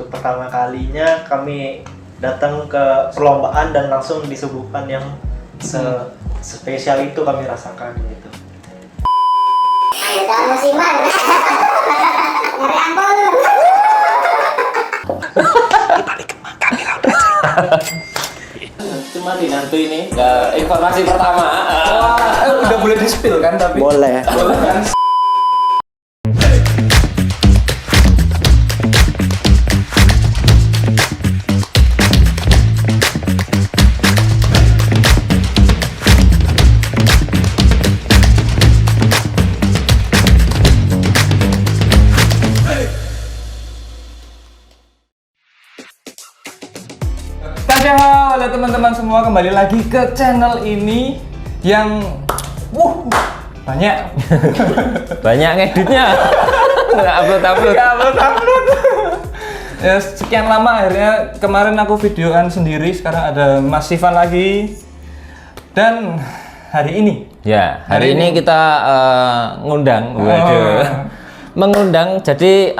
Untuk pertama kalinya kami datang ke perlombaan dan langsung disuguhkan yang spesial itu kami rasakan gitu. Anggota musiman. Nyari angkol. Dibalik kamera udah. Cuma dinantu ini informasi pertama. Udah boleh di-spill kan tapi? Boleh. Boleh kan? Halo teman-teman semua, kembali lagi ke channel ini yang banyak ngeditnya. Nggak upload. Ya, sekian lama akhirnya kemarin aku videoan sendiri, sekarang ada Mas Sivan lagi. Dan hari ini Hari ini kita ngundang. Mengundang. Jadi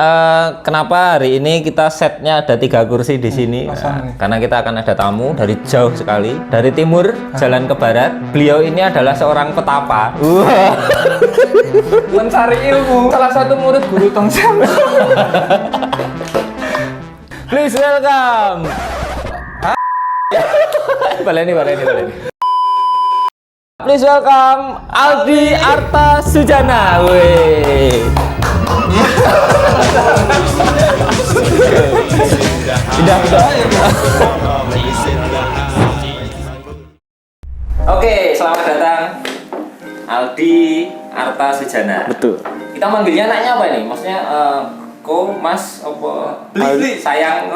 kenapa hari ini kita setnya ada 3 kursi di sini? Karena kita akan ada tamu dari jauh sekali, dari timur jalan ke barat. Beliau ini adalah seorang petapa. mencari ilmu, salah satu murid guru Tongsam. Please welcome. Baleni. Please welcome Aldi Arta Sujana. Oke, selamat datang Aldi Arta Sujana. Betul. Kita manggilnya anaknya apa ini? Maksudnya Ko, Mas, apa? Bli. Sayang.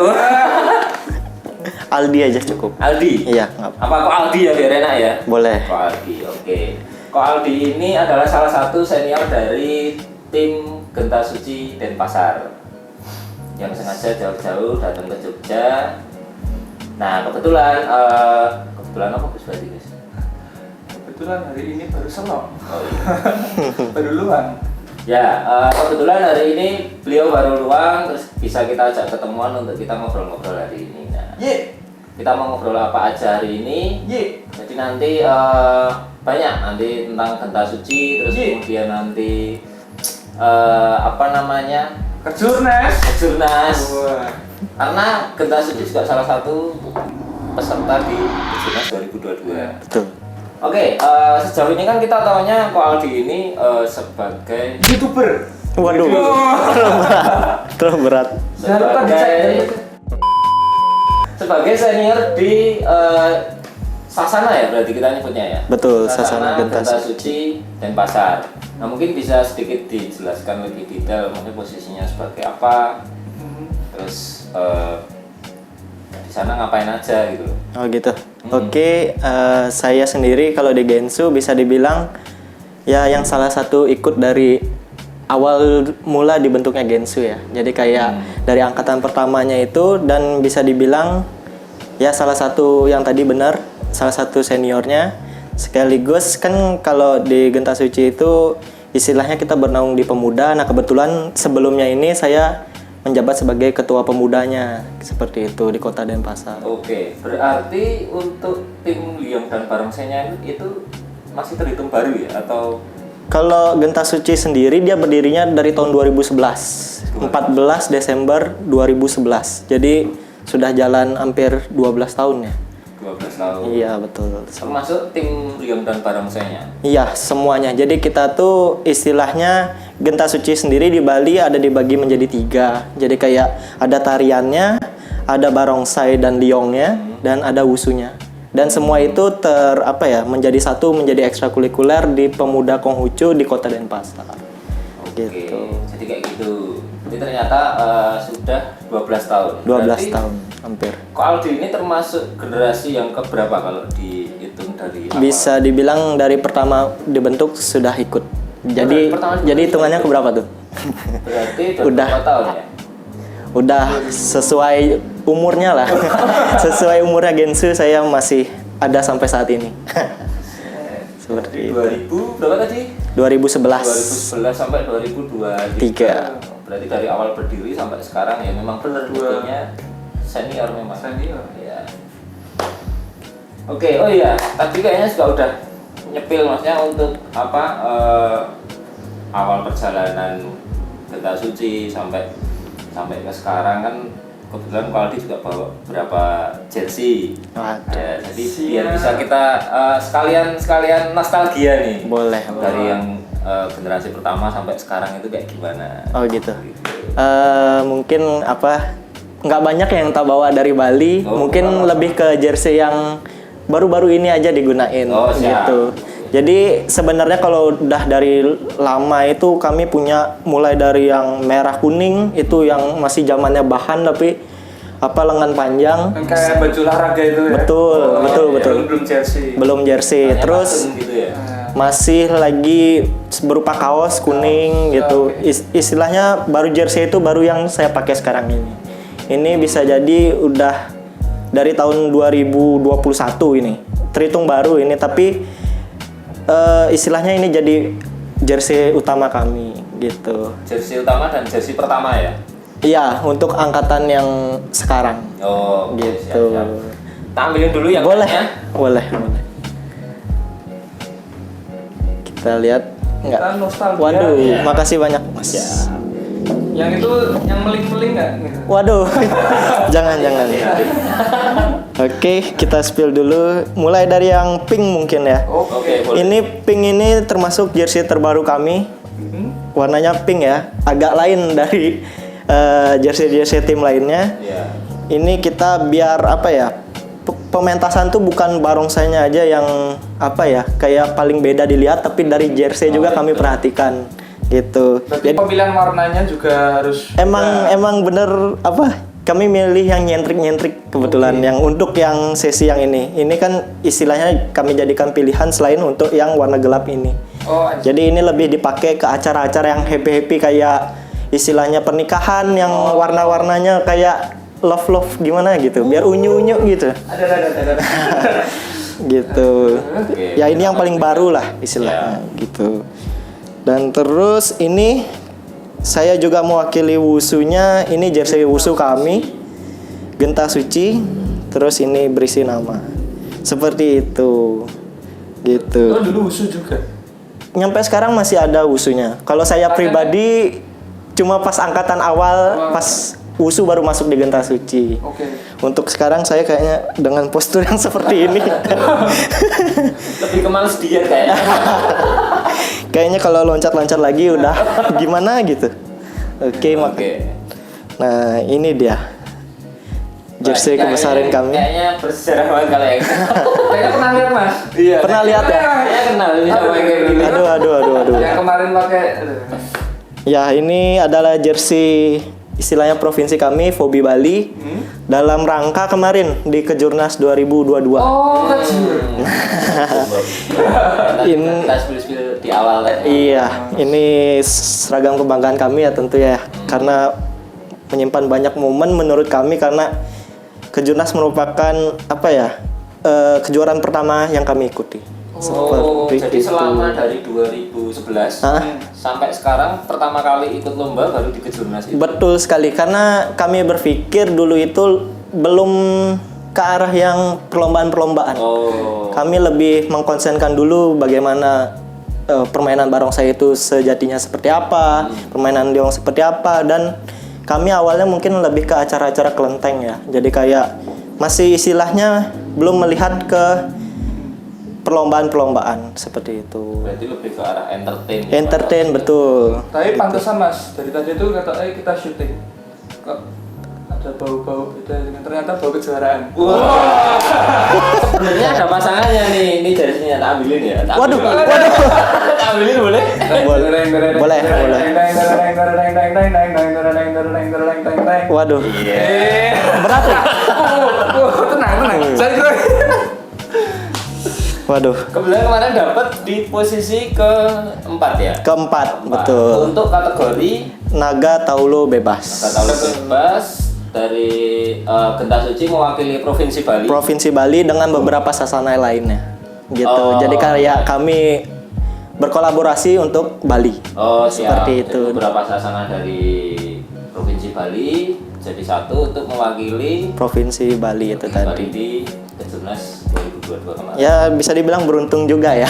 Aldi aja cukup. Aldi? Iya, nggak apa. Apa Ko Aldi ya biar enak ya? Boleh. Ko Aldi, oke. Ko Aldi ini adalah salah satu senior dari tim Genta Suci Denpasar yang sengaja jauh-jauh datang ke Jogja. Nah, kebetulan apa Gus berarti Gus? Kebetulan hari ini baru selong. Oh, iya. Baru luang. Ya, kebetulan hari ini beliau baru luang, terus bisa kita ajak ketemuan untuk kita ngobrol-ngobrol hari ini. Nah, kita mau ngobrol apa aja hari ini? Jadi nanti banyak nanti tentang Genta Suci, terus kemudian nanti Kejurnas. Kejurnas. Karena Genta Suci juga salah satu peserta di Kejurnas 2022. Betul. Oke, sejauh ini kan kita tahunya Ko Aldi ini sebagai YouTuber. Waduh. Terlalu berat. Jangan lupa dicek. Sebagai senior di Sasana ya berarti kita nyebutnya ya. Betul, Sasana Genta Suci Denpasar. Nah mungkin bisa sedikit dijelaskan lebih detail mungkin posisinya sebagai apa, terus di sana ngapain aja gitu. Oh gitu. Oke, saya sendiri kalau di Gensu bisa dibilang ya yang salah satu ikut dari awal mula dibentuknya Gensu ya. Jadi kayak dari angkatan pertamanya itu dan bisa dibilang ya salah satu yang tadi benar, salah satu seniornya. Sekaligus kan kalau di Genta Suci itu istilahnya kita bernaung di pemuda. Nah kebetulan sebelumnya ini saya menjabat sebagai ketua pemudanya seperti itu di Kota Denpasar. Oke, berarti untuk tim Liong dan Barongsainya itu masih terhitung baru ya atau? Kalau Genta Suci sendiri dia berdirinya dari tahun 2011, 14 Desember 2011. Jadi sudah jalan hampir 12 tahun ya. 12 tahun. Iya betul. Termasuk tim Liong dan Barongsainya. Iya semuanya. Jadi kita tuh istilahnya Genta Suci sendiri di Bali ada dibagi menjadi 3. Jadi kayak ada tariannya, ada barongsai dan liongnya, dan ada wusunya. Dan semua itu menjadi satu, menjadi ekstrakurikuler di Pemuda Konghucu di Kota Denpasar. Oke, Gitu. jadi kayak gitu. Jadi ternyata sudah 12 tahun. 12 Berarti, tahun hampir. Ko Aldi ini termasuk generasi yang keberapa kalau dihitung dari awal? Bisa dibilang dari pertama dibentuk sudah ikut. Jadi hitungannya keberapa tuh? Berarti Udah. berapa tahun ya? Udah sesuai umurnya lah. Sesuai umurnya Gensu saya masih ada sampai saat ini. Seperti itu. 2000 berapa tadi? 2011. 2011 sampai 2023. Berarti dari awal berdiri sampai sekarang ya memang benar ikutnya senior memang. Senior. Ya. Oke, oh iya, tadi kayaknya juga udah nyepil maksudnya untuk apa awal perjalanan Genta Suci sampai ke sekarang kan kebetulan Kualdi juga bawa beberapa jersey. Waduh. Ya, jadi biar bisa kita sekalian nostalgia nih. Boleh. Dari yang generasi pertama sampai sekarang itu kayak gimana? Oh gitu. Mungkin apa? Nggak banyak yang tak bawa dari Bali. Mungkin lebih ke jersey yang baru-baru ini aja digunain. Oh, siap. Gitu. Jadi sebenarnya kalau udah dari lama itu kami punya mulai dari yang merah kuning itu yang masih zamannya bahan tapi apa lengan panjang. Yang kayak baju olahraga itu ya. Betul, betul. Belum jersey. Belum jersey. Hanya Terus patung gitu ya. masih lagi berupa kaos kuning gitu. Istilahnya baru jersey itu baru yang saya pakai sekarang ini. Ini bisa jadi udah dari tahun 2021 ini. Terhitung baru ini tapi istilahnya ini jadi jersey utama kami gitu. Jersey utama dan jersey pertama ya? Iya, untuk angkatan yang sekarang. Oh, oke, Gitu. siap. Kita ambilin dulu yang Boleh, lainnya. boleh. Kita lihat enggak? Kita nostalgia. Waduh, Ya. makasih banyak, Mas. Yang itu yang meling-meling nggak? Waduh, jangan. Oke, kita spill dulu. Mulai dari yang pink mungkin ya. Oke, boleh. Ini pink ini termasuk jersey terbaru kami. Warnanya pink ya, agak lain dari jersey tim lainnya. Iya. Ini kita biar apa ya? Pementasan tuh bukan barongsainya aja yang apa ya? Kayak paling beda dilihat, tapi dari jersey juga kami perhatikan gitu. Berarti pemilihan warnanya juga harus. Emang bener apa? Kami milih yang nyentrik kebetulan yang untuk yang sesi yang ini. Ini kan istilahnya kami jadikan pilihan selain untuk yang warna gelap ini. Oh, Jadi ini lebih dipakai ke acara-acara yang happy-happy kayak istilahnya pernikahan yang warna-warnanya kayak love gimana gitu. Biar unyu-unyu gitu. ada. Gitu. Oke. Ya ini yang paling baru lah istilahnya gitu. Dan terus ini saya juga mewakili wusunya. Ini jersey wusu kami, Genta Suci. Terus ini berisi nama. Seperti itu. Gitu. Oh, dulu usu juga. Nyampe sekarang masih ada wusunya. Kalau saya pribadi cuma pas angkatan awal, pas wusu baru masuk di Genta Suci. Oke. Untuk sekarang saya kayaknya dengan postur yang seperti ini. Lebih ke males diet kayaknya. Kayaknya kalau loncat-loncat lagi udah gimana gitu. Oke. Nah, ini dia. Jersey kebesaran kami. Kayaknya bersejarah banget kalau yang Kayaknya pernah lihat, Mas. Iya. Pernah lihat ya? Kayaknya kenal ini sama yang kayak gini. Aduh. Yang kemarin pakai. Ya, ini adalah jersey istilahnya provinsi kami, Fobi Bali. Dalam rangka kemarin di Kejurnas 2022. Oh, kecil. Ini- Kita spill di awal kan. Iya, ini seragam kebanggaan kami ya tentu ya. Karena menyimpan banyak momen menurut kami karena Kejurnas merupakan apa ya? Kejuaraan pertama yang kami ikuti. Oh, Seperti jadi itu. selama dari 2011 sampai sekarang pertama kali ikut lomba baru di Kejurnas itu. Betul sekali, karena kami berpikir dulu itu belum ke arah yang perlombaan-perlombaan. Oh. Kami lebih mengkonsenkan dulu bagaimana permainan barongsai itu sejatinya seperti apa, permainan liong seperti apa, dan kami awalnya mungkin lebih ke acara-acara kelenteng ya. Jadi kayak masih istilahnya belum melihat ke perlombaan-perlombaan seperti itu. Berarti lebih ke arah entertain. Entertain betul. Tapi pantesan, Mas. Dari tadi itu kata kita syuting. Kok ada bau-bau beda dengan ternyata bau kejuaraan. Wah. Sebenarnya ada pasangannya nih. Ini jersey-nya tak ambilin ya. Tak Waduh, ambilin. Tak ambilin boleh? Boleh. Waduh, berat ya? Tenang. Saya kira. Waduh, Kebetulan kemarin dapat di posisi keempat ya. keempat, betul. Untuk kategori Naga Taulo bebas. kata bebas dari Genta Suci mewakili Provinsi Bali. Provinsi Bali dengan beberapa sasana lainnya. Gitu. Oh. Jadi kayak kami berkolaborasi untuk Bali. Oh, siap. Seperti itu. Jadi beberapa sasana dari Provinsi Bali jadi satu untuk mewakili Provinsi Bali itu Bali tadi. di Kejurnas 2022 kemarin. Ya bisa dibilang beruntung juga ya.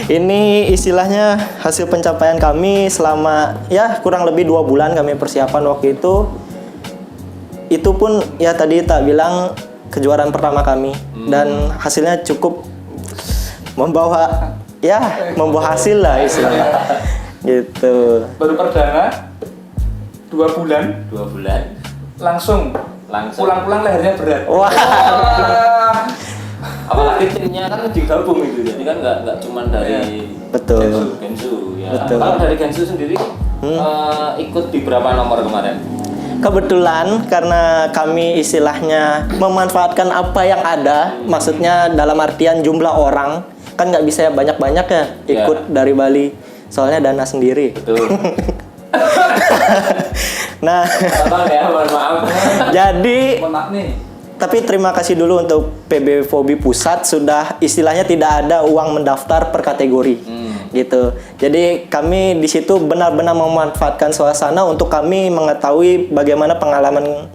Ini istilahnya hasil pencapaian kami selama ya kurang lebih 2 bulan kami persiapan waktu itu. Itu pun ya tadi tak bilang kejuaraan pertama kami dan hasilnya cukup membawa hasil lah istilahnya. Gitu. Baru perdana 2 bulan 2 bulan langsung pulang-pulang lehernya berat. Wah. Apalagi timnya kan digabung itu, jadi kan nggak cuma dari Betul. Gensu ya. Betul. Kalau dari Gensu sendiri ikut di berapa nomor kemarin? Kebetulan karena kami istilahnya memanfaatkan apa yang ada, maksudnya dalam artian jumlah orang kan nggak bisa ya banyak-banyak ya ikut dari Bali, soalnya dana sendiri. Betul. Nah, Abang ya, mohon maaf. jadi Mohon maaf nih. tapi terima kasih dulu untuk PB Fobi Pusat sudah istilahnya tidak ada uang mendaftar per kategori. Gitu. Jadi kami di situ benar-benar memanfaatkan suasana untuk kami mengetahui bagaimana pengalaman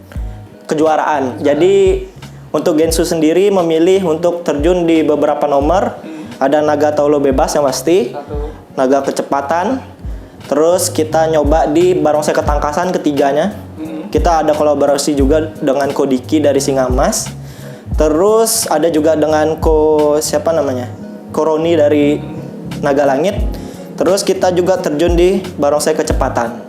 kejuaraan. Jadi untuk Gensu sendiri memilih untuk terjun di beberapa nomor. Ada naga taulo bebas yang pasti, naga kecepatan. Terus kita nyoba di barongsai ketangkasan ketiganya. Kita ada kolaborasi juga dengan Kodiki dari Singamas. Terus ada juga dengan Koroni dari Naga Langit. Terus kita juga terjun di barongsai kecepatan.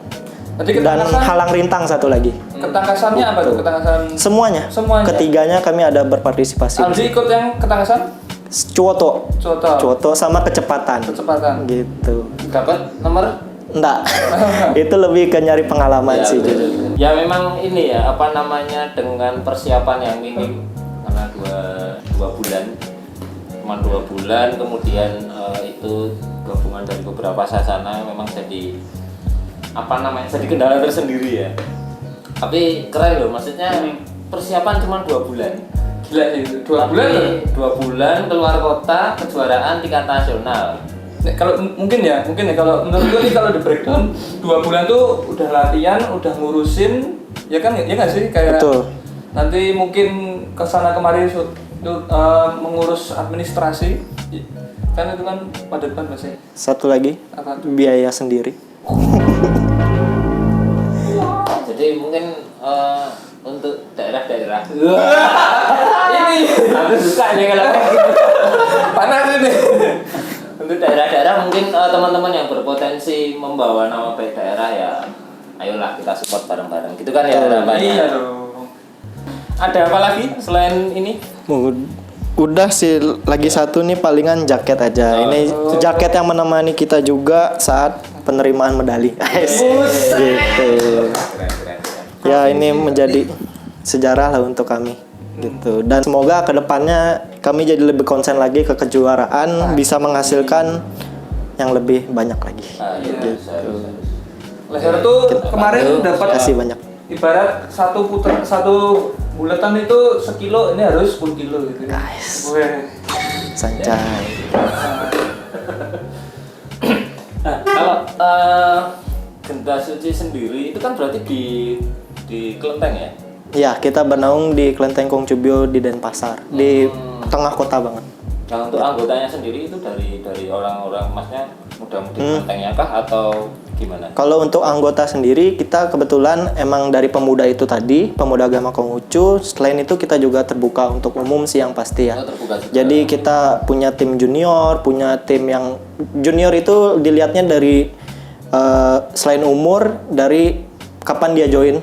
Tadi Dan ketangkasan, halang rintang satu lagi. ketangkasannya apa tuh? Ketangkasan Semuanya. Semuanya. Ketiganya kami ada berpartisipasi. Aldi ikut yang ketangkasan? Cuoto. Coto. Sama kecepatan. Kecepatan. Gitu. Dapat nomor? Enggak. Itu lebih ke nyari pengalaman Ya, sih. betul. Ya memang ini ya apa namanya dengan persiapan yang minim karena dua bulan, cuma 2 bulan kemudian itu gabungan dari beberapa sasana memang jadi apa namanya jadi kendala tersendiri ya. Tapi keren loh, maksudnya persiapan cuma 2 bulan. Gila sih, 2 bulan loh. 2 bulan keluar kota kejuaraan tingkat nasional. Nek, kalau mungkin ya kalau menurut gue nih kalau di breakdown 2 bulan tuh udah latihan, udah ngurusin, ya kan ya nggak sih kayak Betul. nanti mungkin kesana kemari mengurus administrasi, kan itu kan padat banget masih. Satu lagi, Apa tuh? biaya sendiri. Jadi mungkin untuk daerah-daerah Ini aku suka nih kalau panas ini. untuk daerah-daerah mungkin teman-teman yang berpotensi membawa nama baik daerah ya ayolah kita support bareng-bareng gitu kan ya harapannya. Iya dong. Ada apa lagi selain ini? Udah sih lagi satu nih palingan jaket aja. Ini jaket yang menemani kita juga saat penerimaan medali. Gitu. Keren. Ya ini menjadi sejarah lah untuk kami. Gitu. Dan semoga kedepannya kami jadi lebih konsen lagi ke kejuaraan, bisa menghasilkan yang lebih banyak lagi. Gitu. Leher tuh kemarin dapat Terima kasih banyak. ibarat satu bulatan itu sekilo, ini harus 10 kilo gitu. Guys. Weh. Sancai. Nah, kalau Genta Suci sendiri itu kan berarti di Kelenteng ya? Ya, kita bernaung di Kelenteng Kongcubio di Denpasar, di tengah kota banget. Nah untuk anggotanya sendiri itu dari orang-orang maksudnya muda-mudi Kelentengnya kah atau gimana? Kalau untuk anggota sendiri, kita kebetulan emang dari pemuda itu tadi, pemuda agama Konghucu. Selain itu kita juga terbuka untuk umum sih yang pasti ya. Oh, terbuka juga. Jadi kita punya tim junior, punya tim yang junior itu dilihatnya dari selain umur, dari kapan dia join.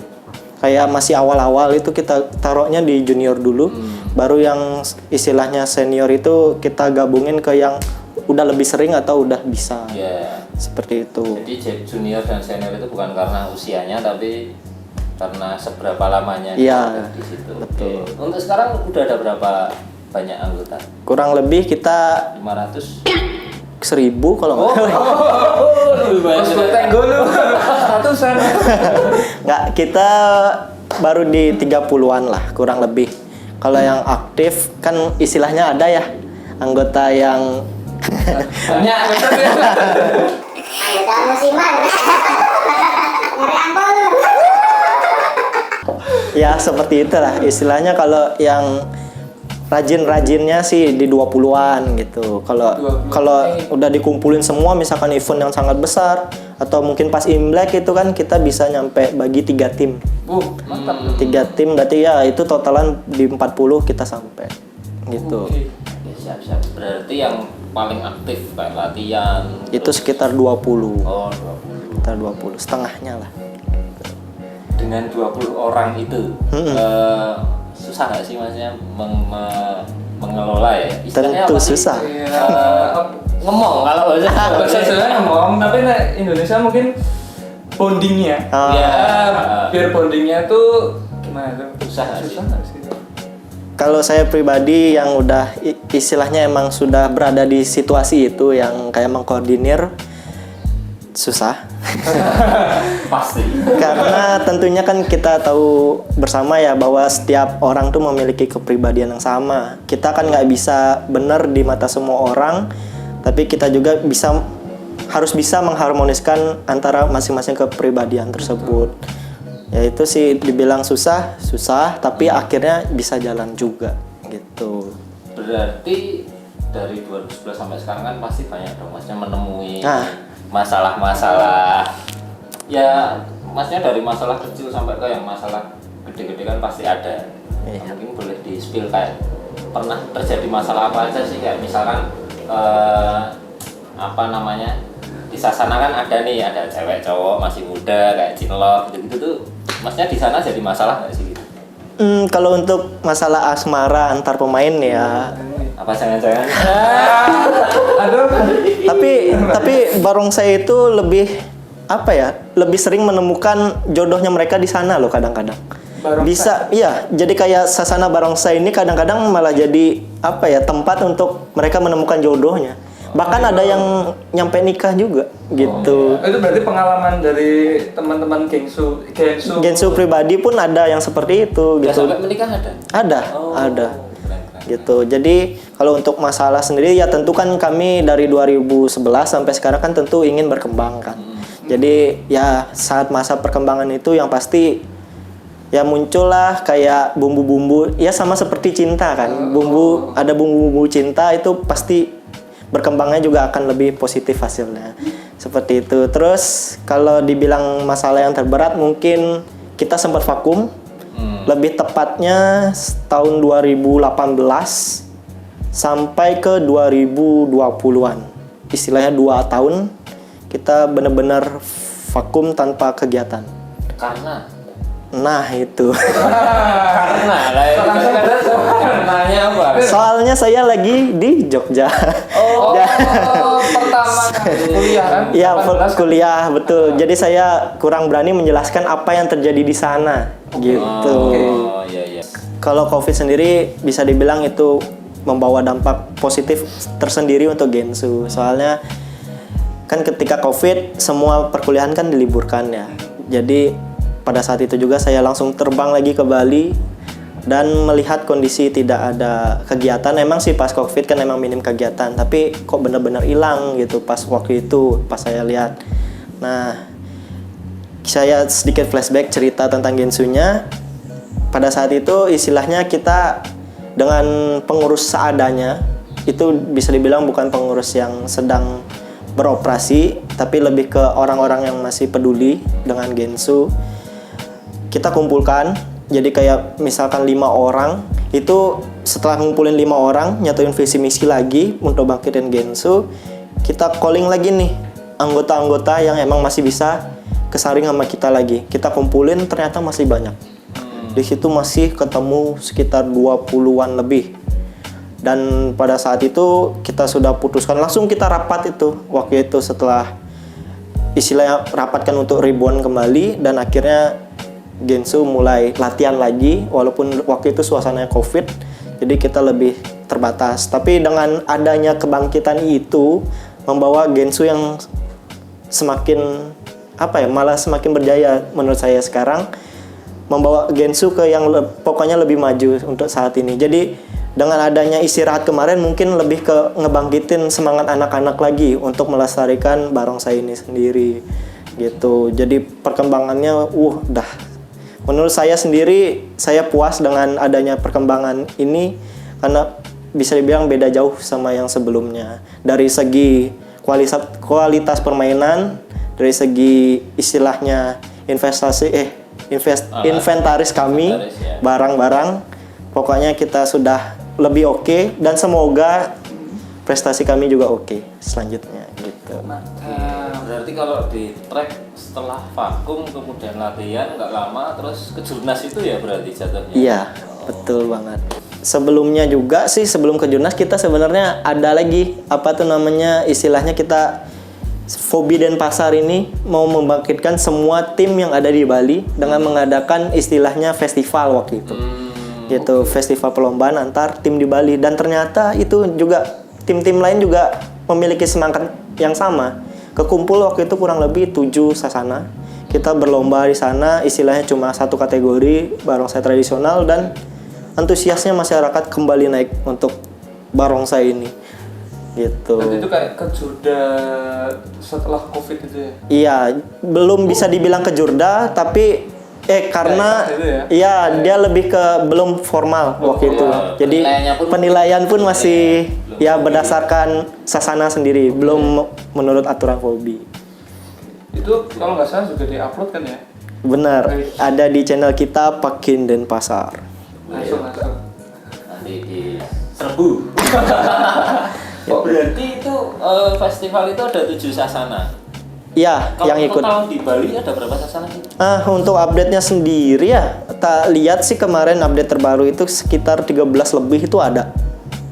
Kayak masih awal-awal itu kita taruhnya di junior dulu, baru yang istilahnya senior itu kita gabungin ke yang udah lebih sering atau udah bisa. Ya. Seperti itu. Jadi junior dan senior itu bukan karena usianya tapi karena seberapa lamanya Iya, di situ. betul. Oke. Untuk sekarang udah ada berapa banyak anggota? Kurang lebih kita 500. 1000 kalau nggak salah. Lebih Pas gue tenggol lu ratusan. Nggak, kita baru di 30-an lah kurang lebih. Kalau yang aktif kan istilahnya ada ya anggota yang Banyak betul ya. Anggota musiman. Nyari ampun. Ya seperti itulah istilahnya. Kalau yang rajin-rajinnya sih di 20-an gitu. Kalau udah dikumpulin semua misalkan event yang sangat besar atau mungkin pas Imlek itu kan kita bisa nyampe bagi 3 tim. Mantap. 3 tim berarti ya itu totalan di 40 kita sampai gitu. Oke. Ya, siap. Berarti yang paling aktif kayak latihan Itu sekitar 20. oh 20. Sekitar 20, setengahnya lah. Dengan 20 orang itu susah nggak sih maksudnya mengelola ya? Istilahnya Tentu apa sih? susah. Ngomong kalau Bahasa Jawa ngomong, tapi nek Indonesia mungkin bondingnya. Ah. Ya, Biar bondingnya tuh gimana tuh? Susah nggak sih? Susah nggak sih? Kalau saya pribadi yang udah istilahnya emang sudah berada di situasi itu yang kayak mengkoordinir, susah. Pasti. Karena tentunya kan kita tahu bersama ya bahwa setiap orang tuh memiliki kepribadian yang sama. Kita kan nggak bisa benar di mata semua orang, tapi kita juga harus bisa mengharmoniskan antara masing-masing kepribadian tersebut. Ya itu sih dibilang susah, tapi akhirnya bisa jalan juga gitu. Berarti dari 2011 sampai sekarang kan pasti banyak dong maksudnya menemui Nah. masalah-masalah. Ya, maksudnya dari masalah kecil sampai ke yang masalah gede-gede kan pasti ada. Iya. Mungkin boleh di-spill kayak pernah terjadi masalah apa aja sih, kayak misalkan apa namanya? Di Sasana kan ada cewek cowok masih muda kayak cinlok gitu tuh. Maksudnya di sana jadi masalah nggak sih gitu? Kalau untuk masalah asmara antar pemain ya, Apa jangan-jangan? Aduh. tapi barongsai itu lebih sering menemukan jodohnya mereka di sana loh kadang-kadang. Barongsai? Bisa, iya. Jadi kayak Sasana Barongsai ini kadang-kadang malah jadi tempat untuk mereka menemukan jodohnya. Bahkan ada yang nyampe nikah juga gitu. Itu berarti pengalaman dari teman-teman Gensu Pribadi pun ada yang seperti itu Udah gitu. sampai menikah ada? Ada. Keren. Gitu. Jadi kalau untuk masalah sendiri ya tentu kan kami dari 2011 sampai sekarang kan tentu ingin berkembang kan. Jadi ya saat masa perkembangan itu yang pasti ya muncullah kayak bumbu-bumbu ya sama seperti cinta kan. Ada bumbu-bumbu cinta itu pasti berkembangnya juga akan lebih positif hasilnya. Seperti itu. Terus kalau dibilang masalah yang terberat mungkin kita sempat vakum. Lebih tepatnya tahun 2018 sampai ke 2020-an. Istilahnya 2 tahun kita benar-benar vakum tanpa kegiatan. Karena Nah itu. karenanya apa? Soalnya saya lagi di Jogja. pertama kuliah kan? Ya kuliah betul. Jadi saya kurang berani menjelaskan apa yang terjadi di sana gitu. Oh iya. Kalau COVID sendiri bisa dibilang itu membawa dampak positif tersendiri untuk Gensu. Soalnya kan ketika COVID semua perkuliahan kan diliburkan ya. Jadi pada saat itu juga saya langsung terbang lagi ke Bali dan melihat kondisi tidak ada kegiatan. Emang sih pas COVID kan emang minim kegiatan, tapi kok benar-benar hilang gitu pas waktu itu pas saya lihat. Nah, saya sedikit flashback cerita tentang Gensunya. Pada saat itu istilahnya kita dengan pengurus seadanya, itu bisa dibilang bukan pengurus yang sedang beroperasi, tapi lebih ke orang-orang yang masih peduli dengan Gensu. Kita kumpulkan, jadi kayak misalkan 5 orang, itu setelah ngumpulin 5 orang, nyatuin visi misi lagi untuk bangkitin Gensu, kita calling lagi nih anggota-anggota yang emang masih bisa kesaring sama kita lagi. Kita kumpulin ternyata masih banyak. Di situ masih ketemu sekitar 20-an lebih. Dan pada saat itu kita sudah putuskan, langsung kita rapat itu. Waktu itu setelah istilahnya rapatkan untuk ribuan kembali, dan akhirnya Gensu mulai latihan lagi, walaupun waktu itu suasananya COVID, jadi kita lebih terbatas. Tapi dengan adanya kebangkitan itu membawa Gensu yang semakin malah semakin berjaya menurut saya sekarang, membawa Gensu ke yang pokoknya lebih maju untuk saat ini. Jadi dengan adanya istirahat kemarin mungkin lebih ke ngebangkitin semangat anak-anak lagi untuk melestarikan barongsai ini sendiri gitu. Jadi perkembangannya udah menurut saya sendiri saya puas dengan adanya perkembangan ini karena bisa dibilang beda jauh sama yang sebelumnya dari segi kualitas permainan, dari segi istilahnya inventaris kami, barang-barang, pokoknya kita sudah lebih oke dan semoga prestasi kami juga oke selanjutnya gitu. Berarti kalau di track setelah vakum kemudian latihan nggak lama terus ke Jurnas itu ya berarti jatuhnya? Iya, betul banget. Sebelumnya juga sih, sebelum ke Jurnas kita sebenarnya ada lagi apa tuh namanya, istilahnya kita Fobi Denpasar ini mau membangkitkan semua tim yang ada di Bali dengan mengadakan istilahnya festival waktu itu. Gitu, festival perlombaan antar tim di Bali, dan ternyata itu juga tim-tim lain juga memiliki semangat yang sama. Kekumpul waktu itu kurang lebih 7 sasana. Kita berlomba di sana, istilahnya cuma satu kategori barongsai tradisional, dan antusiasnya masyarakat kembali naik untuk barongsai ini. Gitu. Dan itu kayak kejurda setelah Covid itu ya? Iya, belum bisa dibilang kejurda, tapi karena dia lebih ke belum formal waktu itu. Jadi penilaian pun masih ya berdasarkan sasana sendiri, belum menurut aturan Fobi. Itu kalau nggak salah juga di-upload kan ya? Benar, ada di channel kita Pakin Denpasar. Langsung. Nanti di serbu. Oh, berarti itu festival itu ada 7 sasana. Iya, yang ikut. Kalau di Bali ada berapa sasana sih? Untuk update-nya sendiri ya, tak lihat sih kemarin update terbaru itu sekitar 13 lebih itu ada.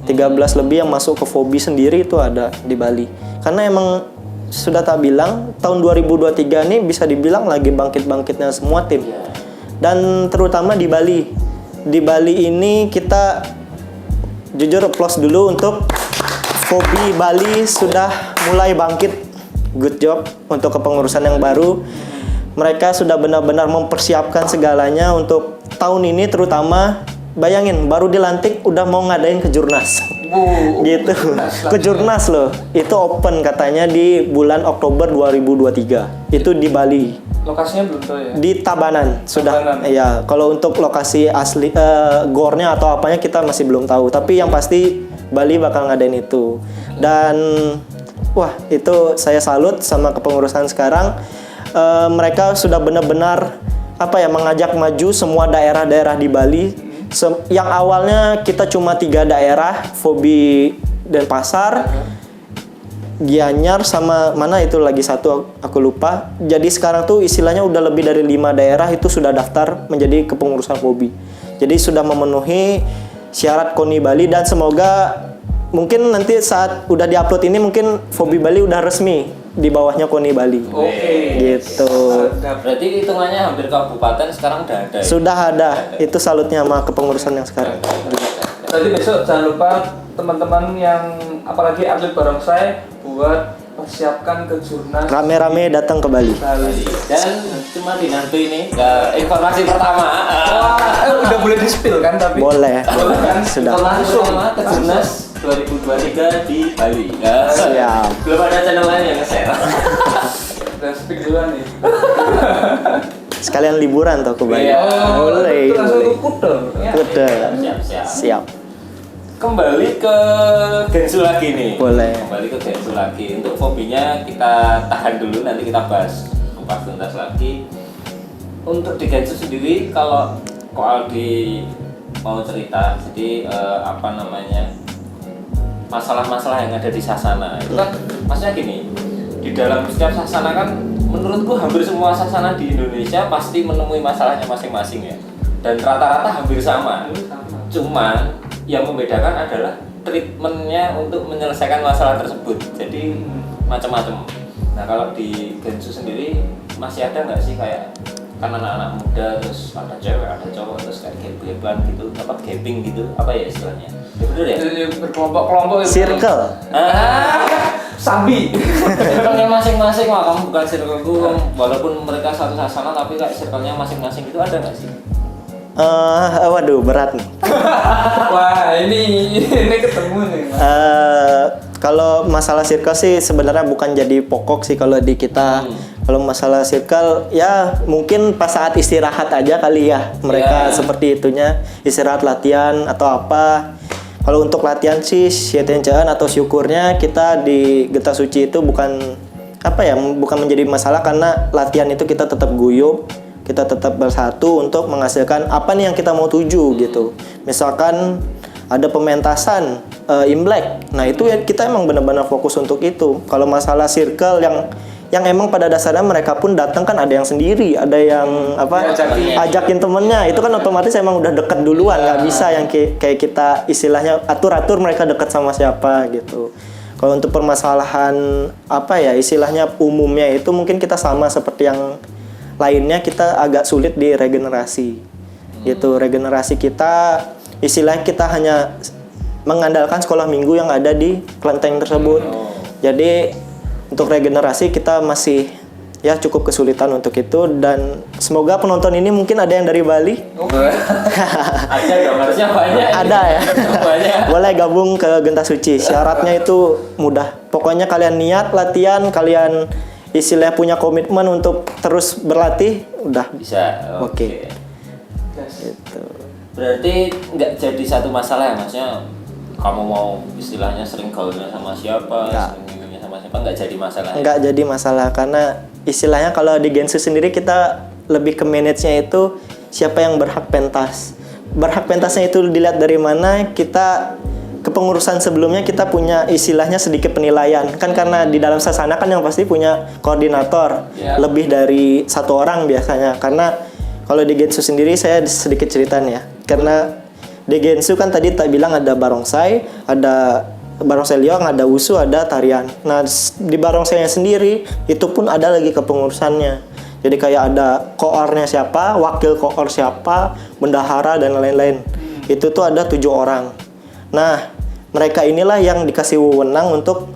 13 lebih yang masuk ke Fobi sendiri itu ada di Bali. Karena emang sudah tak bilang tahun 2023 ini bisa dibilang lagi bangkit-bangkitnya semua tim. Dan terutama di Bali. Di Bali ini kita jujur applause dulu untuk Fobi Bali sudah mulai bangkit. Good job untuk kepengurusan yang baru. Mereka sudah benar-benar mempersiapkan segalanya untuk tahun ini, terutama bayangin baru dilantik udah mau ngadain ke Jurnas. Gitu. Ke Jurnas loh. Itu open katanya di bulan Oktober 2023. Itu di Bali. Lokasinya belum tahu ya? Di Tabanan sudah. Ya, kalau untuk lokasi asli gornya atau apanya kita masih belum tahu. Tapi yang pasti Bali bakal ngadain itu. Dan wah, itu saya salut sama kepengurusan sekarang. Mereka sudah benar-benar mengajak maju semua daerah-daerah di Bali. Yang awalnya kita cuma 3 daerah, Fobi Denpasar, Gianyar, sama mana itu lagi satu aku lupa. Jadi sekarang tuh istilahnya udah lebih dari 5 daerah itu sudah daftar menjadi kepengurusan Fobi. Jadi sudah memenuhi syarat KONI Bali, dan semoga mungkin nanti saat udah diupload ini mungkin Fobi Bali udah resmi di bawahnya KONI Bali. Gitu. Berarti hitungannya hampir kabupaten sekarang udah ada. Sudah ada. Itu salutnya sama kepengurusan yang sekarang. Jadi besok jangan lupa teman-teman yang apalagi atlet barongsai buat persiapkan ke Jurnas. Rame-rame datang ke Bali. Dan cuma dinantu ini informasi pertama. Udah boleh di-spill kan tapi? Boleh. Kan? Sudah. Langsung ke Jurnas 2023 di Bali. Siap. Belum ada channel lain yang nge-share. Udah speak duluan nih. Sekalian liburan tuh ke Bali. Boleh. Langsung ke Kuta. Udah. Siap. Siap. Kembali ke Gensu lagi nih. Boleh. Kembali ke Gensu lagi. Untuk fobinya kita tahan dulu, nanti kita bahas kupas tuntas lagi. Untuk di Gensu sendiri, kalau Ko Aldi mau cerita, jadi masalah-masalah yang ada di sasana itu kan, maksudnya gini, di dalam setiap sasana kan, menurutku hampir semua sasana di Indonesia pasti menemui masalahnya masing-masing ya, dan rata-rata hampir sama. Cuman yang membedakan adalah treatmentnya untuk menyelesaikan masalah tersebut. Jadi macam-macam. Nah, kalau di Gensu sendiri masih ada nggak sih kayak, kan anak-anak muda terus ada cewek ada cowok terus kayak gap-gapan gitu, gaping gitu, apa ya istilahnya? Ya bener ya? Berkelompok-kelompok itu. Circle. Sabi. Circle-nya masing-masing, wah kamu bukan circleku, walaupun mereka satu sasana tapi kayak circle-nya masing-masing itu ada nggak sih? Waduh, berat nih. Wah, ini ketemu nih. Kalau masalah circle sih sebenarnya bukan jadi pokok sih kalau di kita. Kalau masalah circle ya mungkin pas saat istirahat aja kali ya mereka seperti itunya, istirahat latihan atau apa. Kalau untuk latihan sih Sietencaan atau syukurnya kita di Genta Suci itu bukan bukan menjadi masalah karena latihan itu kita tetap guyup, kita tetap bersatu untuk menghasilkan apa nih yang kita mau tuju gitu. Misalkan ada pementasan Imlek, nah itu ya kita emang benar-benar fokus untuk itu. Kalau masalah circle yang emang pada dasarnya mereka pun datang kan ada yang sendiri, ada yang ajakin temennya, itu kan otomatis emang udah deket duluan, nggak bisa yang kayak kita istilahnya atur-atur mereka deket sama siapa gitu. Kalau untuk permasalahan istilahnya umumnya itu mungkin kita sama seperti yang lainnya, kita agak sulit di regenerasi gitu. Regenerasi kita istilahnya kita hanya mengandalkan sekolah minggu yang ada di kelenteng tersebut. Jadi untuk regenerasi kita masih ya cukup kesulitan untuk itu, dan semoga penonton ini mungkin ada yang dari Bali. Ada gambarnya banyak. Ada ya. Boleh gabung ke Genta Suci. Syaratnya itu mudah. Pokoknya kalian niat latihan, kalian istilahnya punya komitmen untuk terus berlatih, udah Bisa. Oke. Gitu. Berarti nggak jadi satu masalah ya, maksudnya kamu mau istilahnya sering gaulnya sama siapa, sering minumnya sama siapa, nggak jadi masalah. Nggak jadi masalah karena istilahnya kalau di Gensu sendiri kita lebih ke manage-nya itu siapa yang berhak pentas. Berhak pentasnya itu dilihat dari mana, kita kepengurusan sebelumnya kita punya istilahnya sedikit penilaian. Kan karena di dalam sasana kan yang pasti punya koordinator, lebih dari satu orang biasanya. Karena kalau di Gensu sendiri saya sedikit cerita nih ya. Karena di Gensu kan tadi tak bilang ada barongsai, ada barongsai liong, ada wusu, ada tarian. Nah, di barongsainya sendiri itu pun ada lagi kepengurusannya. Jadi kayak ada koornya siapa, wakil koor siapa, bendahara dan lain-lain. Itu tuh ada 7 orang. Nah, mereka inilah yang dikasih wewenang untuk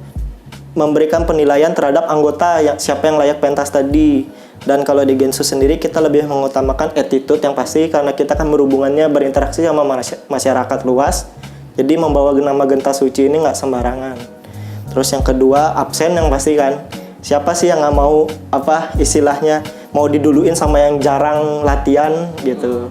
memberikan penilaian terhadap anggota siapa yang layak pentas tadi. Dan kalau di Gensu sendiri kita lebih mengutamakan attitude yang pasti, karena kita kan berhubungannya berinteraksi sama masyarakat luas. Jadi membawa nama Genta Suci ini nggak sembarangan. Terus yang kedua, absen yang pasti kan. Siapa sih yang nggak mau istilahnya mau diduluin sama yang jarang latihan gitu.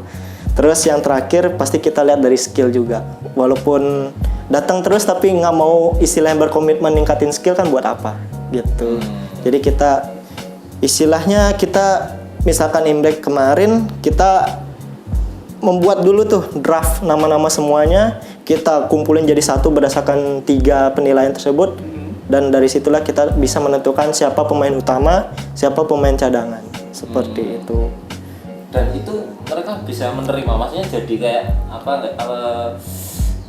Terus yang terakhir pasti kita lihat dari skill juga. Walaupun datang terus tapi nggak mau istilahnya berkomitmen ningkatin skill kan buat apa gitu. Jadi kita istilahnya kita misalkan Imlek kemarin kita membuat dulu tuh draft nama-nama semuanya, kita kumpulin jadi satu berdasarkan 3 penilaian tersebut, dan dari situlah kita bisa menentukan siapa pemain utama, siapa pemain cadangan, seperti itu. Dan itu mereka bisa menerima, maksudnya jadi kayak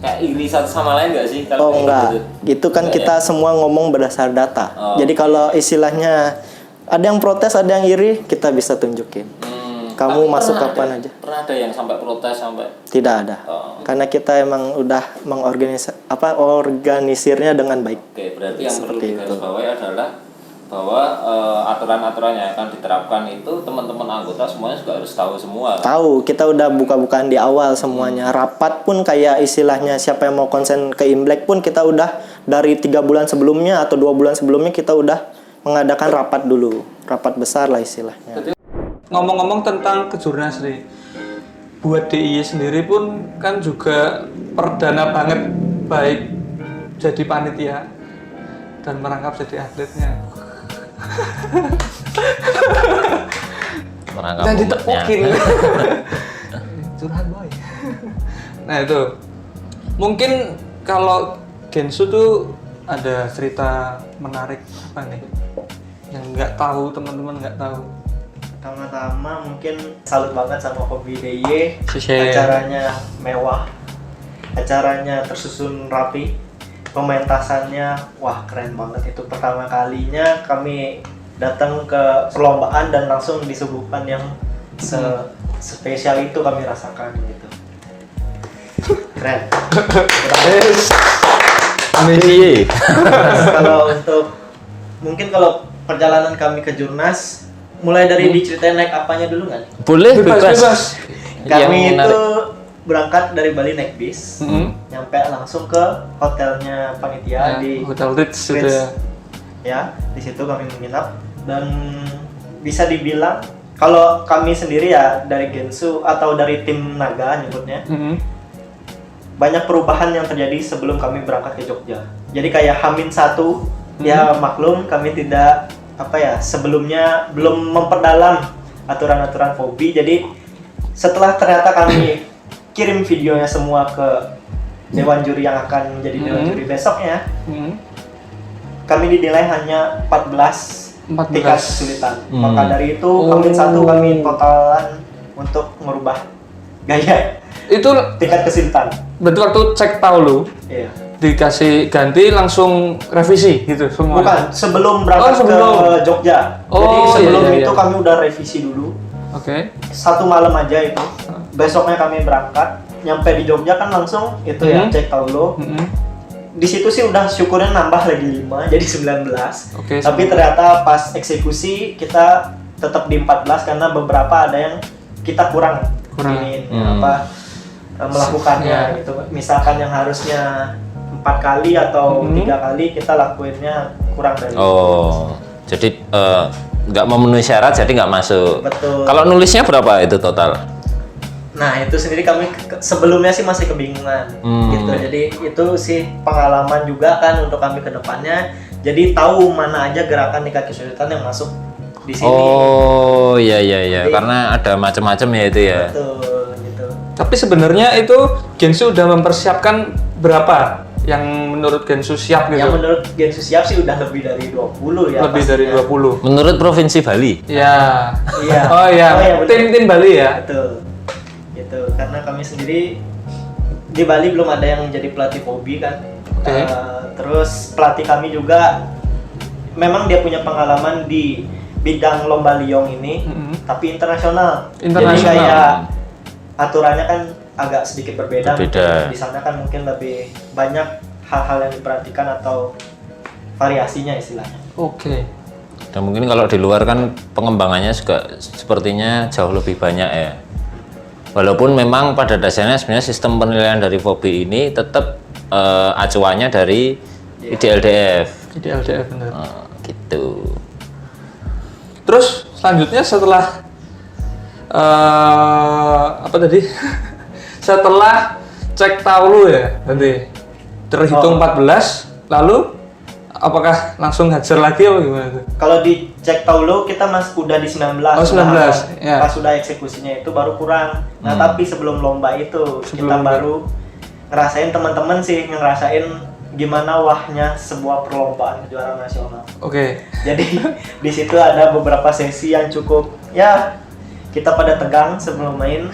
kayak iri satu sama lain nggak sih? Oh enggak, itu kan kita semua ngomong berdasar data. Jadi kalau istilahnya ada yang protes, ada yang iri, kita bisa tunjukin. Kamu masuk kapan aja. Pernah ada yang sampai protes sampai? Tidak ada. Karena kita emang udah organisirnya dengan baik. Oke, berarti yang perlu digarisbawahi adalah bahwa aturan-aturan yang akan diterapkan itu teman-teman anggota semuanya juga harus tahu semua. Tahu, kita udah buka-bukaan di awal semuanya. Rapat pun kayak istilahnya siapa yang mau konsen ke Imlek pun kita udah dari 3 bulan sebelumnya atau 2 bulan sebelumnya kita udah mengadakan rapat dulu, rapat besar lah istilahnya. Ngomong-ngomong tentang kejurnas nih, buat DIY sendiri pun kan juga perdana banget, baik jadi panitia dan merangkap jadi atletnya. Merangkap dan ditepukin. Curhat boy. Nah itu, mungkin kalau Gensu tuh ada cerita menarik apa nih yang nggak tahu, teman-teman nggak tahu. Pertama-tama mungkin salut banget sama Hobi DIY. Sisi. Acaranya mewah, acaranya tersusun rapi, pementasannya wah keren banget. Itu pertama kalinya kami datang ke perlombaan dan langsung disuguhkan yang spesial itu kami rasakan gitu. Keren. Kalau untuk mungkin kalau perjalanan kami ke Jurnas, mulai dari diceritain naik apanya dulu nggak? Boleh, bebas. Kami itu berangkat dari Bali naik bis, nyampe langsung ke hotelnya panitia di Hotel Ritz itu Ritz. ya. Ya, di situ kami menginap dan bisa dibilang kalau kami sendiri ya dari Gensu atau dari tim Naga nyebutnya, banyak perubahan yang terjadi sebelum kami berangkat ke Jogja. Jadi kayak H-1 ya maklum kami tidak sebelumnya belum memperdalam aturan-aturan FOBI. Jadi setelah ternyata kami kirim videonya semua ke dewan juri yang akan menjadi dewan juri besoknya, kami dinilai hanya 14 tingkat kesulitan. Maka dari itu H-1 kami totalan untuk merubah gaya Itu tingkat kesulitan. berarti waktu cek taulu Iya. dikasih ganti langsung revisi gitu semua. Bukan, sebelum berangkat sebelum. ke Jogja. Jadi Oh, sebelum iya, iya, itu iya. kami udah revisi dulu. Oke. Satu malam aja itu. Besoknya kami berangkat, nyampe di Jogja kan langsung itu ya cek taulu. Di situ sih udah syukurnya nambah lagi 5 jadi 19. Oke, Tapi ternyata pas eksekusi kita tetap di 14 karena beberapa ada yang kita kurang. Ini melakukannya Ya. gitu. Misalkan yang harusnya 4 kali atau 3 kali kita lakuinnya kurang dari Jadi nggak memenuhi syarat jadi nggak masuk. Betul. Kalau nulisnya berapa itu total? Nah itu sendiri kami sebelumnya sih masih kebingungan gitu. Jadi itu sih pengalaman juga kan untuk kami ke depannya. Jadi tahu mana aja gerakan tingkat kesulitan yang masuk di sini. Oh iya. Karena ada macam-macam ya itu ya. Betul gitu. Tapi sebenarnya itu Gensu udah mempersiapkan berapa yang menurut Gensu siap gitu? Yang menurut Gensu siap sih udah lebih dari 20 ya. Lebih dari pastinya. 20. Menurut provinsi Bali. Ya. Iya. Oh iya, betul. tim Bali ya. Betul. Gitu. Karena kami sendiri di Bali belum ada yang jadi pelatih FOBI kan. Oke. Terus pelatih kami juga memang dia punya pengalaman di bidang lomba liong ini, tapi internasional. Jadi Internasional. kayak aturannya kan agak sedikit berbeda. Berbeda. Di sana kan mungkin lebih banyak hal-hal yang diperhatikan atau variasinya istilahnya. Oke. Dan mungkin kalau di luar kan pengembangannya juga sepertinya jauh lebih banyak ya. Walaupun memang pada dasarnya sebenarnya sistem penilaian dari FOBI ini tetap acuannya dari IDLDF. IDLDF benar. Gitu. Terus selanjutnya setelah apa tadi? Setelah cek taulu ya tadi terhitung 14, lalu apakah langsung hajar lagi apa gimana tuh? Kalau dicek taulu kita udah di 19. Oh, 19, ya. Pas sudah eksekusinya itu baru kurang. Nah, tapi sebelum lomba itu kita Sebelum baru ngerasain, teman-teman sih ngerasain gimana wahnya sebuah perlombaan kejuaraan nasional. Oke. Jadi di situ ada beberapa sesi yang cukup ya kita pada tegang sebelum main.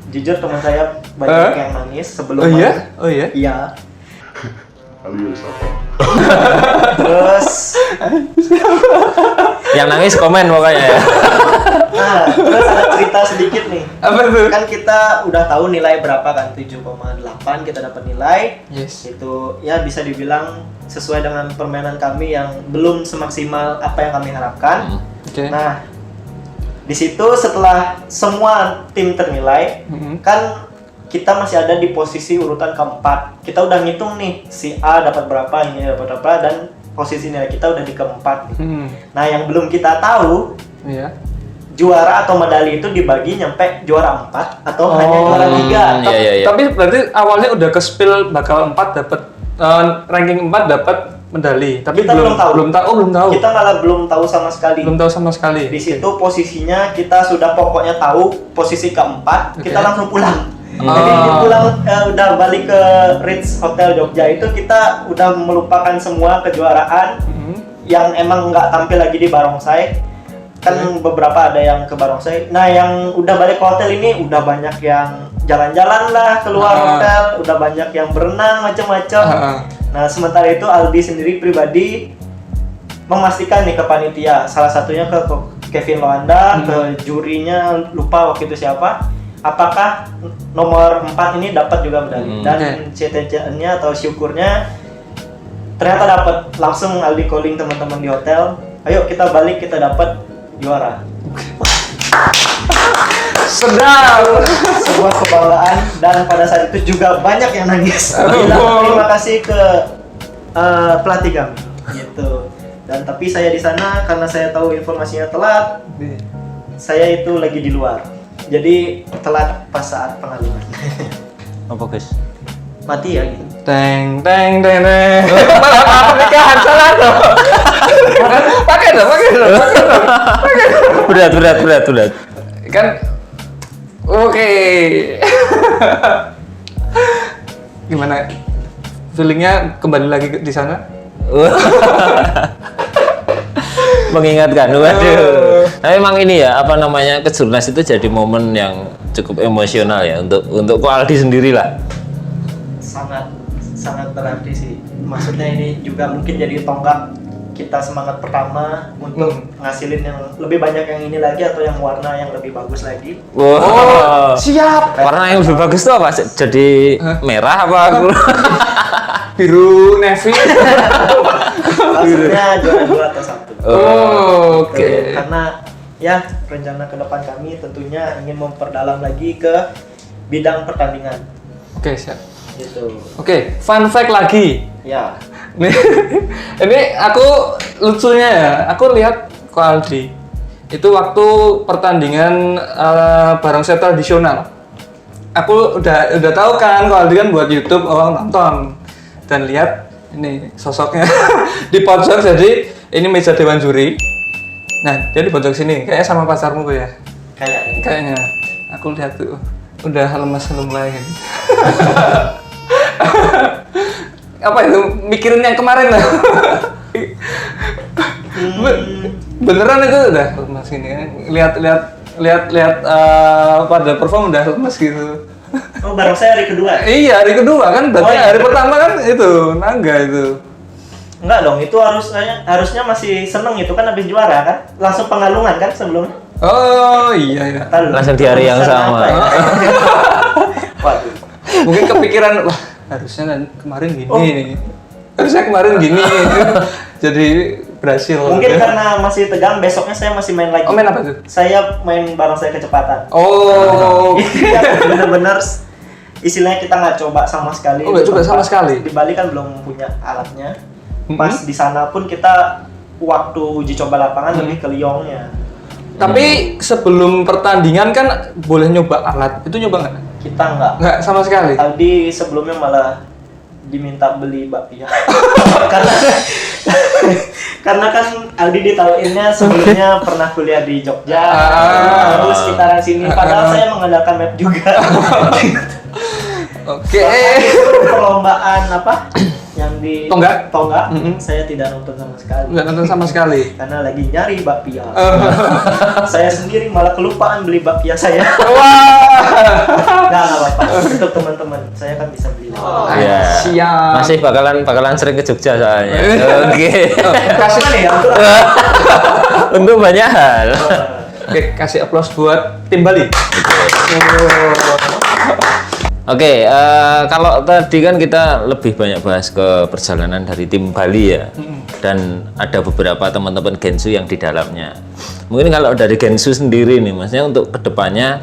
Jujur teman saya banyak yang nangis sebelum Oh iya? main. Oh iya? Iya. Terus Yang nangis komen pokoknya ya. nah, terus ada cerita sedikit nih. Apa tuh? Kan kita udah tahu nilai berapa kan, 7,8 kita dapat nilai. Yes. Itu ya bisa dibilang sesuai dengan permainan kami yang belum semaksimal apa yang kami harapkan. Oke. Nah, di situ setelah semua tim ternilai, kan kita masih ada di posisi urutan keempat. Kita udah ngitung nih, si A dapat berapa, ini dapat berapa, dan posisi nilai kita udah di keempat. Nah, yang belum kita tahu, Iya. juara atau medali itu dibagi nyampe juara 4 atau hanya juara 3. Iya. Tapi berarti awalnya udah ke spill bakal 4 dapat ranking 4 dapat medali. Tapi Kita belum tahu. Belum tahu. Kita malah belum tahu sama sekali. Belum tahu sama sekali. Di situ posisinya kita sudah pokoknya tahu posisi keempat, kita langsung pulang. Jadi pulang udah balik ke Ritz Hotel Jogja itu kita udah melupakan semua kejuaraan yang emang nggak tampil lagi di barongsai. Kan beberapa ada yang ke barongsai. Nah, yang udah balik ke hotel ini udah banyak yang jalan-jalan lah keluar hotel, udah banyak yang berenang macam-macam. Nah, sementara itu Aldi sendiri pribadi memastikan nih ke panitia, salah satunya ke Kevin Loanda, ke jurinya lupa waktu itu siapa, apakah nomor 4 ini dapat juga medali. Dan CTC-nya atau syukurnya ternyata dapat. Langsung Aldi calling teman-teman di hotel, ayo kita balik, kita dapat juara. Sedap. sebuah kebanggaan dan pada saat itu juga banyak yang nangis. Bilang terima kasih ke pelatih kami gitu. Dan tapi saya di sana karena saya tahu informasinya telat, saya itu lagi di luar. Jadi telat pas saat pengalaman. Apa guys? Mati ya gitu. Teng. Malah pernikahan salah dong. Pakai dong. Berat. Kan oke. Gimana feelingnya kembali lagi di sana? Mengingatkan, waduh. Nah, memang ini ya, apa namanya, Kejurnas itu jadi momen yang cukup emosional ya untuk Ko Aldi sendiri lah. Sangat berarti sih. Maksudnya ini juga mungkin jadi tonggak kita semangat pertama untuk ngasilin yang lebih banyak yang ini lagi atau yang warna yang lebih bagus lagi. Wow. Siap. Warna yang lebih bagus tuh apa? Jadi merah apa? Biru navy. Maksudnya juara 2 atau 1. Oke. Karena ya rencana ke depan kami tentunya ingin memperdalam lagi ke bidang pertandingan. Oke, siap. Gitu. Oke, fun fact lagi. Ya. Ini aku lucunya ya, aku lihat Ko Aldi itu waktu pertandingan barongsai tradisional. Aku udah tahu kan Ko Aldi kan buat YouTube, orang nonton dan lihat ini sosoknya di pojok. Jadi ini meja dewan juri. Nah, dia di pojok sini, kayaknya sama pacarmu tuh ya. Kayaknya. Aku lihat tuh udah lemas-lemas. Apa itu mikirin yang kemarin lah. Beneran itu udah lemas gini kan. Lihat pada perform udah lemas gitu. Oh, barongsai hari kedua. Iya, hari kedua kan berarti hari pertama kan itu naga itu. Enggak dong, itu harusnya masih seneng itu kan habis juara kan. Langsung pengalungan kan sebelumnya. Oh iya. Langsung di hari yang sama. Ya? Waduh. Mungkin kepikiran wah harusnya kemarin gini. Harusnya kemarin gini. Jadi berhasil. Mungkin karena masih tegang, besoknya saya masih main lagi. Oh, main apa tuh? Saya main barongsai kecepatan. Oh. Bener-bener istilahnya kita nggak coba sama sekali. Oh, nggak coba sama sekali. Di Bali kan belum punya alatnya. Pas di sana pun kita waktu uji coba lapangan lebih ke liongnya. Tapi sebelum pertandingan kan boleh nyoba alat. Itu nyoba nggak? Kita nggak. Nggak sama sekali. Aldi sebelumnya malah diminta beli bakpia. karena kan Aldi ditawainnya sebelumnya pernah kuliah di Jogja, terus sekitaran sini. Padahal saya mengandalkan map juga. Oke. Perlombaan apa? Yang di Tonggak? Saya tidak nonton sama sekali. Nggak nonton sama sekali. Karena lagi nyari bakpia. Saya sendiri malah kelupaan beli bakpia saya. Wah. Nggak apa-apa. Untuk teman-teman, saya kan bisa beli. Iya. Siap. Masih bakalan sering ke Jogja soalnya. Oke. Kasih Apa nih ya? Untuk banyak hal. Oke, kasih aplaus buat tim Bali. Oke, kalau tadi kan kita lebih banyak bahas ke perjalanan dari tim Bali ya, dan ada beberapa teman-teman Gensu yang di dalamnya. Mungkin kalau dari Gensu sendiri nih, maksudnya untuk kedepannya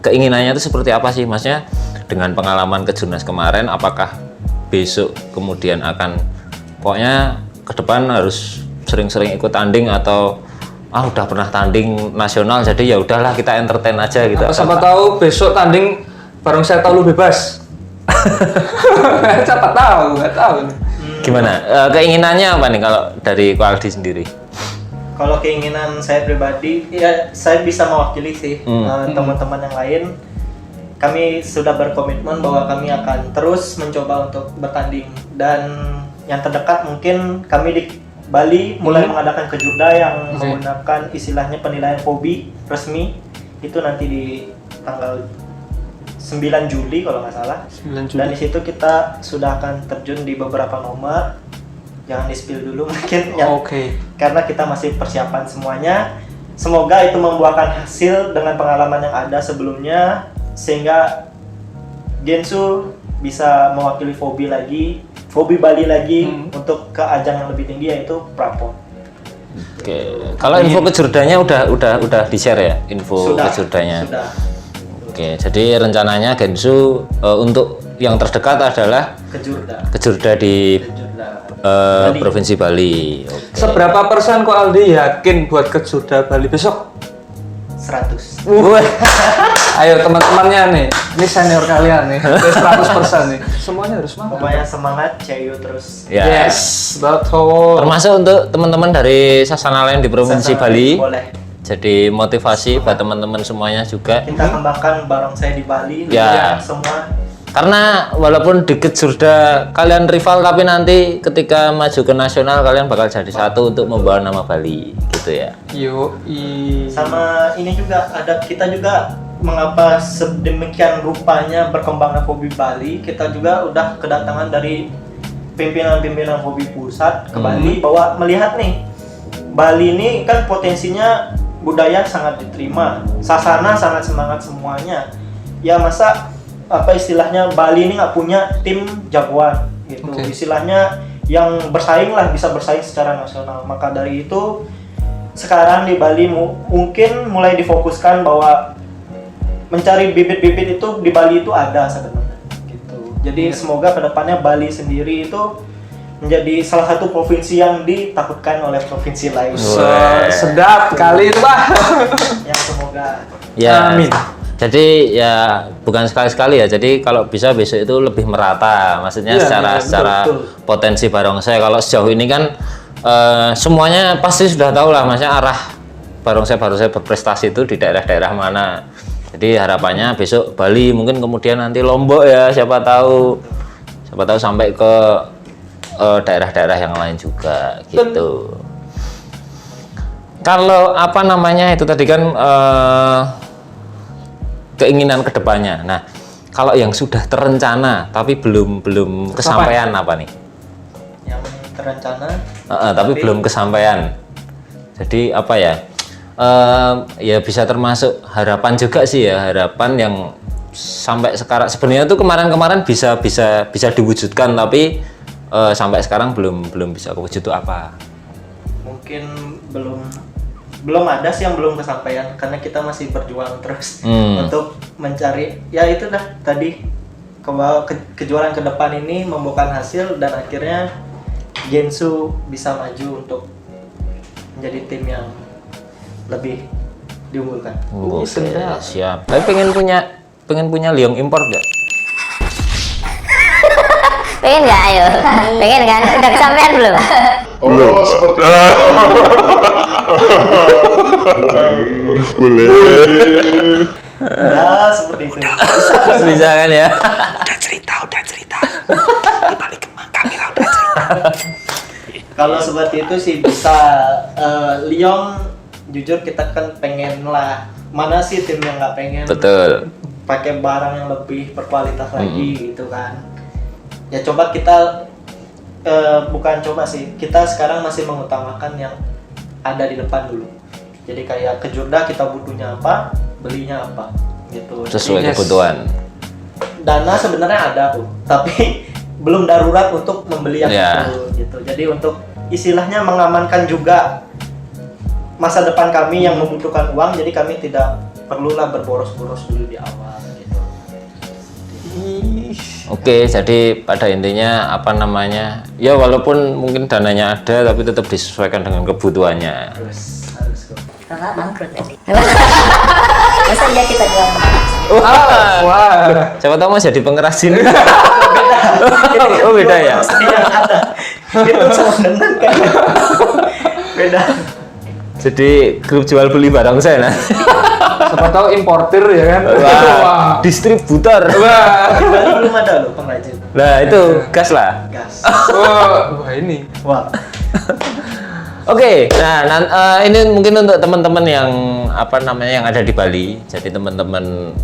keinginannya itu seperti apa sih, maksudnya dengan pengalaman Kejurnas kemarin, apakah besok kemudian akan pokoknya ke depan harus sering-sering ikut tanding atau udah pernah tanding nasional jadi ya udahlah kita entertain aja gitu. Siapa tahu besok tanding barongsai tahu bebas. Siapa tahu, nggak tahu. Gimana? Keinginannya apa nih kalau dari Ko Aldi sendiri? Kalau keinginan saya pribadi, ya saya bisa mewakili sih teman-teman yang lain. Kami sudah berkomitmen bahwa kami akan terus mencoba untuk bertanding, dan yang terdekat mungkin kami di Bali mulai mengadakan kejurda yang menggunakan istilahnya penilaian FOBI resmi. Itu nanti di tanggal 9 Juli kalau nggak salah. 9 Juli. Dan di situ kita sudah akan terjun di beberapa nomor. Jangan di-spill dulu mungkin ya. Oke. Karena kita masih persiapan semuanya. Semoga itu membuahkan hasil dengan pengalaman yang ada sebelumnya, sehingga Gensu bisa mewakili FOBI Bali lagi untuk ke ajang yang lebih tinggi, yaitu Prapon. Oke. Kalau info kejurdanya udah di-share ya? Info kejurdanya. Sudah. Oke, jadi rencananya Gensu untuk yang terdekat adalah Kejurda di Provinsi Bali. Oke. Seberapa persen kok Aldi yakin buat Kejurda Bali besok? 100. Wah, Ayo teman-temannya nih, ini senior kalian nih, 100% nih. Semuanya harus semangat. Pokoknya semangat, ceyo terus. ya. Yes, betul. Termasuk untuk teman-teman dari Sasana lain di Provinsi Sasana Bali. boleh. Jadi motivasi buat teman-teman semuanya juga. Kita kembangkan barongsai di Bali, Ya. semua. Karena walaupun di Kejurda kalian rival, tapi nanti ketika maju ke nasional kalian bakal jadi satu untuk membawa nama Bali, gitu ya. Sama ini juga ada kita juga mengapa sedemikian rupanya berkembangnya hobi Bali, kita juga udah kedatangan dari pimpinan-pimpinan hobi pusat ke Bali bahwa melihat nih Bali ini kan potensinya budaya sangat diterima, Sasana sangat semangat semuanya. Ya masa apa istilahnya Bali ini nggak punya tim jagoan gitu. Istilahnya yang bersaing lah, bisa bersaing secara nasional. Maka dari itu sekarang di Bali mungkin mulai difokuskan bahwa mencari bibit-bibit itu di Bali itu ada sebenarnya gitu. Jadi semoga kedepannya Bali sendiri itu menjadi salah satu provinsi yang ditakutkan oleh provinsi lain. Sedap kali itu, Pak. Yang semoga. Ya. Amin. Jadi ya bukan sekali-sekali ya. Jadi kalau bisa besok itu lebih merata. Maksudnya secara betul. potensi barongsai. Kalau sejauh ini kan semuanya pasti sudah tahu lah, maksudnya arah barongsai berprestasi itu di daerah-daerah mana. Jadi harapannya besok Bali, mungkin kemudian nanti Lombok ya, siapa tahu sampai ke daerah-daerah yang lain juga gitu. Kalau apa namanya itu tadi kan keinginan kedepannya. Nah, kalau yang sudah terencana tapi belum kesampaian apa nih? Yang terencana Tapi belum kesampaian. Jadi apa ya? Ya bisa termasuk harapan juga sih ya, harapan yang sampai sekarang sebenarnya tuh kemarin bisa diwujudkan, tapi sampai sekarang belum bisa kewujud itu apa? Mungkin belum ada sih yang belum kesampaian karena kita masih berjuang terus untuk mencari ya itu dah tadi kejuaraan ke depan ini membuahkan hasil dan akhirnya Gensu bisa maju untuk menjadi tim yang lebih diunggulkan. Oke, siap. Tapi pengen punya liong impor nggak? Pengen nggak? Ayo. Pengen kan? Udah kesampaian belum? Oh, seperti boleh. Ya seperti itu. Bisa kan ya? Udah cerita. Di balik kamera udah cerita. Kalau seperti itu sih bisa. Liong jujur kita kan pengen lah. Mana sih tim yang nggak pengen? Betul. Pakai barang yang lebih berkualitas lagi gitu kan. Ya coba kita bukan coba sih, kita sekarang masih mengutamakan yang ada di depan dulu. Jadi kayak Kejurda kita butuhnya apa, belinya apa gitu. Sesuai Jadi, kebutuhan. dana sebenarnya ada tuh, tapi belum darurat untuk membeli yang Ya. itu gitu. Jadi untuk istilahnya mengamankan juga masa depan kami yang membutuhkan uang, jadi kami tidak perlulah berboros-boros dulu di awal gitu. Oke, jadi pada intinya apa namanya? Ya walaupun mungkin dananya ada, tapi tetap disesuaikan dengan kebutuhannya. Harus kok. Enggak bangkrut nanti. Masa iya kita jual? Wah. Siapa tahu mau jadi pengeras sini. Oh beda ya. Yang ada itu sama dengan kayak beda. Jadi grup jual beli barang saya nah. Siapa tahu importir ya kan? Wah, distributor. Wah. Di Bali belum ada loh pengrajin Nah itu gas lah. gas. Wah, ini. Wah. Oke, nah ini mungkin untuk teman-teman yang apa namanya yang ada di Bali. Jadi teman-teman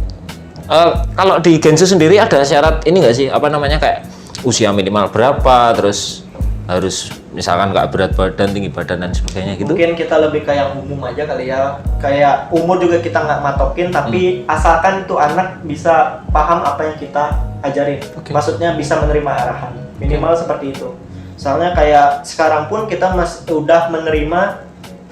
kalau di Gensu sendiri ada syarat ini nggak sih? Apa namanya kayak usia minimal berapa, terus harus misalkan nggak berat badan, tinggi badan dan sebagainya gitu? Mungkin kita lebih kayak umum aja kali ya. Kayak umur juga kita nggak matokin, tapi asalkan tuh anak bisa paham apa yang kita ajarin. Maksudnya bisa menerima arahan. Minimal seperti itu. Soalnya kayak sekarang pun kita udah menerima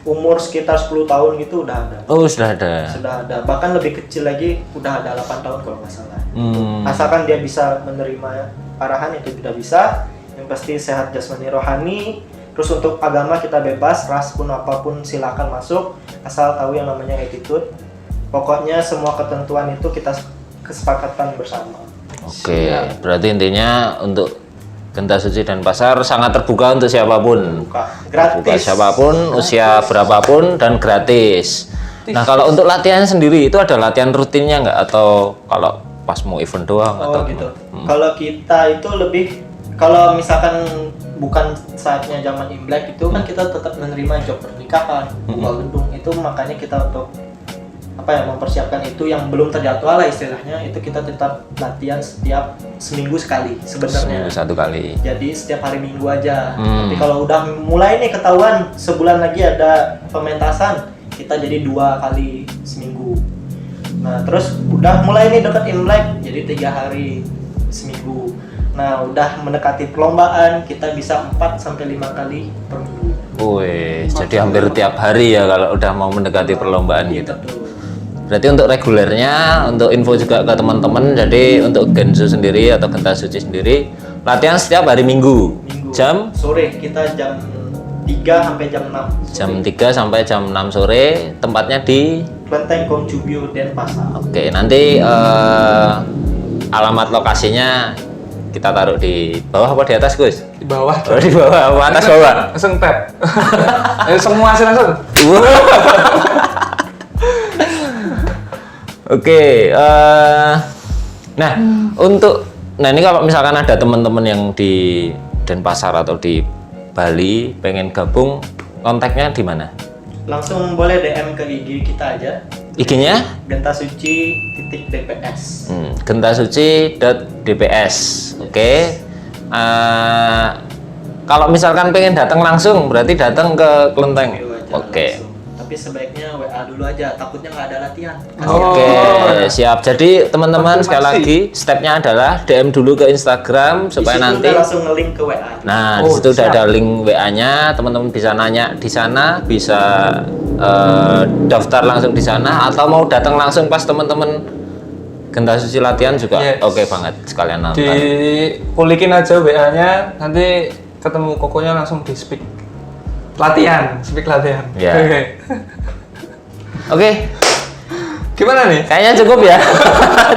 umur sekitar 10 tahun gitu udah ada. Oh, sudah ada. Sudah ada. Bahkan lebih kecil lagi udah ada 8 tahun kalau nggak salah. Hmm. Asalkan dia bisa menerima arahan itu tidak bisa. Yang pasti sehat jasmani rohani. Terus untuk agama kita bebas, ras pun apapun silakan masuk, asal tahu yang namanya attitude. Pokoknya semua ketentuan itu kita kesepakatan bersama. Oke, berarti intinya untuk Genta Suci dan Pasar sangat terbuka untuk siapapun. Buka. Terbuka Gratis. siapapun, usia berapapun dan gratis. Nah, kalau untuk latihan sendiri itu ada latihan rutinnya nggak atau kalau pas mau event doang Oh atau gitu. gimana? Kalau kita itu lebih, kalau misalkan bukan saatnya zaman Imlek itu kan kita tetap menerima job pernikahan, buka gedung itu, makanya kita untuk mempersiapkan itu yang belum terjadwal lah istilahnya, itu kita tetap latihan setiap seminggu sekali sebenarnya. Seminggu 1 kali. Jadi setiap hari Minggu aja. Tapi kalau udah mulai nih ketahuan sebulan lagi ada pementasan, kita jadi 2 kali seminggu. Nah terus udah mulai nih dekat Imlek, jadi 3 hari seminggu. Nah udah mendekati perlombaan, kita bisa 4-5 kali per minggu. Wih, jadi hampir tiap hari ya kalau udah mau mendekati perlombaan gitu. Betul. Berarti untuk regulernya, untuk info juga ke teman-teman, jadi untuk Gensu sendiri atau Genta Suci sendiri latihan setiap hari Minggu. Jam Sore kita jam 3 sampai jam 6. jam 3 sampai jam 6 sore, tempatnya di Kelenteng Kongcubio Denpasar. Oke, nanti alamat lokasinya kita taruh di bawah apa di atas, Gus? Di bawah. Oh, di bawah, apa atas bawah? Langsung tap. Semua sih langsung. Oke, nah ini kalau misalkan ada teman-teman yang di Denpasar atau di Bali pengen gabung, kontaknya di mana? Langsung boleh DM ke IG kita aja. IG-nya? gentasuci.dps. gentasuci.dps. Oke. Kalau misalkan pengen datang langsung, berarti datang ke Kelenteng. Oke. Langsung. Tapi sebaiknya WA dulu aja, takutnya nggak ada latihan. Oke, siap. Jadi teman-teman sekali lagi stepnya adalah DM dulu ke Instagram supaya nanti langsung nge-link ke WA. Nah, di situ udah ada link WA-nya, teman-teman bisa nanya di sana, bisa daftar langsung di sana, atau mau datang langsung pas teman-teman Genta Suci latihan juga oke banget sekalian nonton. Dikulikin aja WA-nya, nanti ketemu kokonya langsung di speak latihan. Ya. Oke. Oke, Gimana nih? kayaknya cukup ya,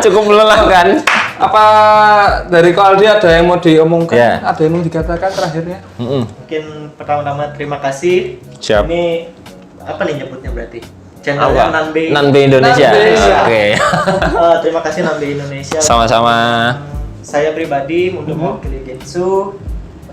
cukup melelahkan. Apa dari Ko Aldi ada yang mau diomongkan? Ya. Ada yang mau dikatakan terakhirnya? Mungkin pertama-tama terima kasih. Siap. Ini apa nih nyebutnya berarti? Channelnya Apa? Nanbe. Nanbe Indonesia. Nanbe. Oke. Terima kasih Nanbe Indonesia. Sama-sama. Saya pribadi untuk mewakili Gensu.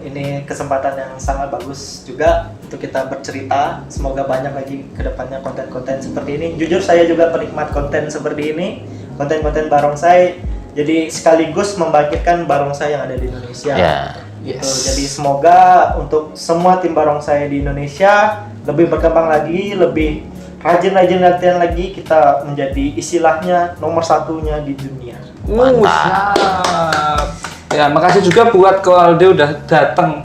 Ini kesempatan yang sangat bagus juga untuk kita bercerita. Semoga banyak lagi kedepannya konten-konten seperti ini. Jujur saya juga penikmat konten seperti ini, konten-konten barongsai. Jadi sekaligus membangkitkan barongsai yang ada di Indonesia. Ya. Gitu. Jadi semoga untuk semua tim barongsai di Indonesia lebih berkembang lagi, lebih rajin-rajin latihan lagi, kita menjadi istilahnya nomor satunya di dunia. Siap. Ya, makasih juga buat Ko Aldi udah datang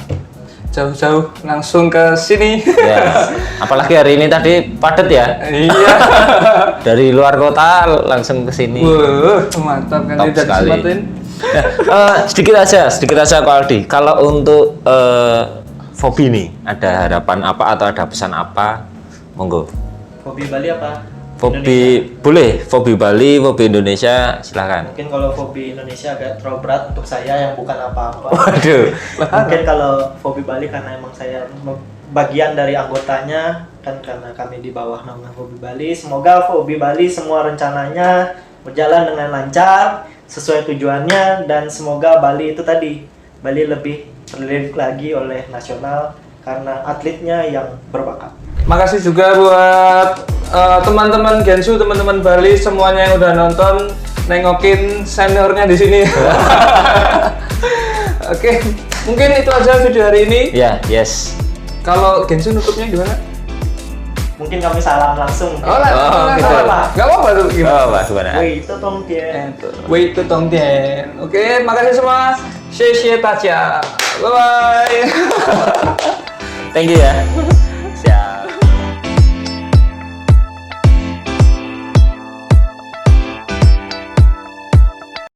jauh-jauh langsung ke sini. Ya. Apalagi hari ini tadi padat ya. Iya. Dari luar kota langsung ke sini. Mantap kan Top tidak sekali. disempatin. Sedikit aja Ko Aldi. Kalau untuk Fobi nih, ada harapan apa atau ada pesan apa? Monggo. Hobi Bali apa? Fobi boleh, Fobi Bali, Fobi Indonesia, silakan. Mungkin kalau Fobi Indonesia agak terlalu berat untuk saya yang bukan apa-apa. Waduh. Mungkin kalau Fobi Bali karena emang saya bagian dari anggotanya, kan karena kami di bawah naungan Fobi Bali. Semoga Fobi Bali semua rencananya berjalan dengan lancar, sesuai tujuannya, dan semoga Bali itu tadi, Bali lebih terlirik lagi oleh nasional karena atletnya yang berbakat. Makasih juga buat teman-teman Gensu, teman-teman Bali semuanya yang udah nonton, nengokin seniornya di sini. Oke, mungkin itu aja video hari ini. Ya, yes. Kalau Gensu nutupnya gimana? Mungkin kami salam langsung. gitu. Gak apa-apa tuh. Gimana? Wei, itu Tong Tien. Wait to Tong Tien. Oke, makasih semua. Xie xie dacia. Bye bye. Thank you ya.